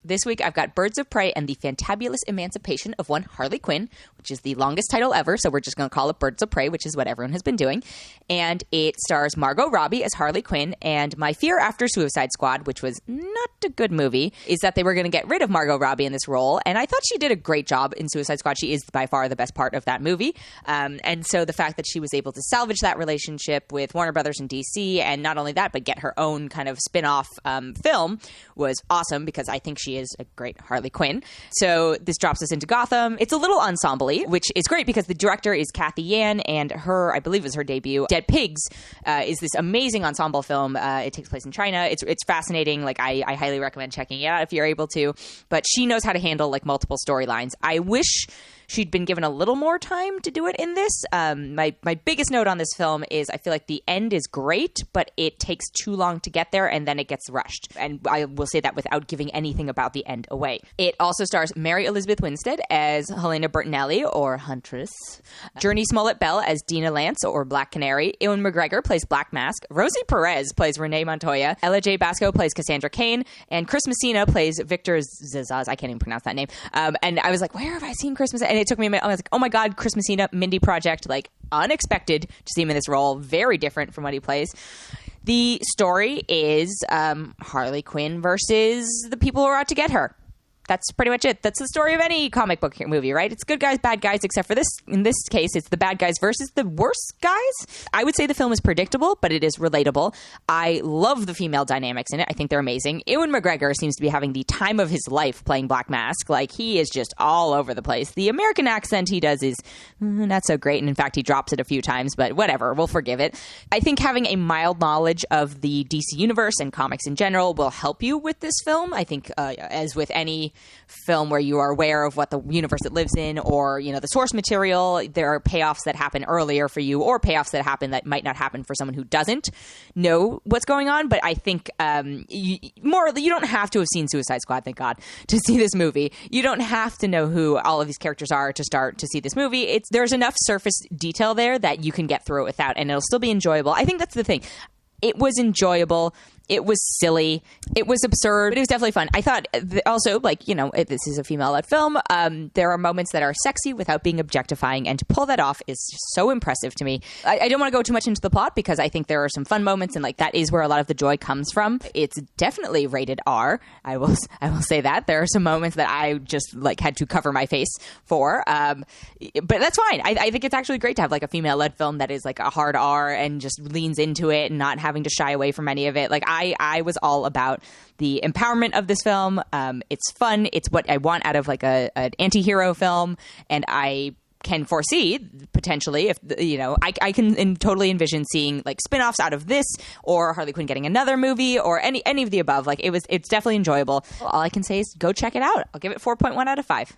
This week, I've got Birds of Prey and the Fantabulous Emancipation of one Harley Quinn, which is the longest title ever, so we're just going to call it Birds of Prey, which is what everyone has been doing. And it stars Margot Robbie as Harley Quinn, and my fear after Suicide Squad, which was not a good movie, is that they were going to get rid of Margot Robbie in this role, and I thought she did a great job in Suicide Squad. She is by far the best part of that movie, and so the fact that she was able to salvage that relationship with Warner Brothers and DC, and not only that, but get her own kind of spin-off film was awesome, because I think she is a great Harley Quinn. So this drops us into Gotham. It's a little ensemble-y, which is great because the director is Cathy Yan, and her, I believe it was her debut, Dead Pigs, is this amazing ensemble film. It takes place in China. It's fascinating. Like, I highly recommend checking it out if you're able to. But she knows how to handle like multiple storylines. I wish she'd been given a little more time to do it in this. My biggest note on this film is I feel like the end is great, but it takes too long to get there, and then it gets rushed. And I will say that without giving anything about the end away. It also stars Mary Elizabeth Winstead as Helena Bertinelli, or Huntress. Jurnee Smollett-Bell as Dina Lance, or Black Canary. Ewan McGregor plays Black Mask. Rosie Perez plays Renee Montoya. Jay Basco plays Cassandra Cain. And Chris Messina plays Victor Zazaz. I can't even pronounce that name. And I was like, where have I seen Chris Messina? And it took me a minute. I was like, oh my God, Chris Messina, Mindy Project, like unexpected to see him in this role. Very different from what he plays. The story is Harley Quinn versus the people who are out to get her. That's pretty much it. That's the story of any comic book movie, right? It's good guys, bad guys, except for this. In this case, it's the bad guys versus the worst guys. I would say the film is predictable, but it is relatable. I love the female dynamics in it. I think they're amazing. Ewan McGregor seems to be having the time of his life playing Black Mask. Like, he is just all over the place. The American accent he does is not so great, and in fact, he drops it a few times, but whatever, we'll forgive it. I think having a mild knowledge of the DC universe and comics in general will help you with this film. I think, as with any film where you are aware of what the universe it lives in, or, you know, the source material, there are payoffs that happen earlier for you, or payoffs that happen that might not happen for someone who doesn't know what's going on. But I think you don't have to have seen Suicide Squad, thank God, to see this movie. You don't have to know who all of these characters are to start to see this movie. There's enough surface detail there that you can get through it without, and it'll still be enjoyable. I think that's the thing. It was enjoyable. It was silly. It was absurd. But it was definitely fun. I thought also, like, you know, this is a female-led film. There are moments that are sexy without being objectifying, and to pull that off is just so impressive to me. I don't want to go too much into the plot because I think there are some fun moments, and like that is where a lot of the joy comes from. It's definitely rated R. I will say that. There are some moments that I just like had to cover my face for. But that's fine. I think it's actually great to have like a female-led film that is like a hard R and just leans into it and not having to shy away from any of it. Like, I was all about the empowerment of this film. It's fun. It's what I want out of like an anti-hero film. And I can foresee potentially, if, you know, I can totally envision seeing like spin-offs out of this, or Harley Quinn getting another movie, or any of the above. Like, it's definitely enjoyable. All I can say is go check it out. I'll give it 4.1 out of 5.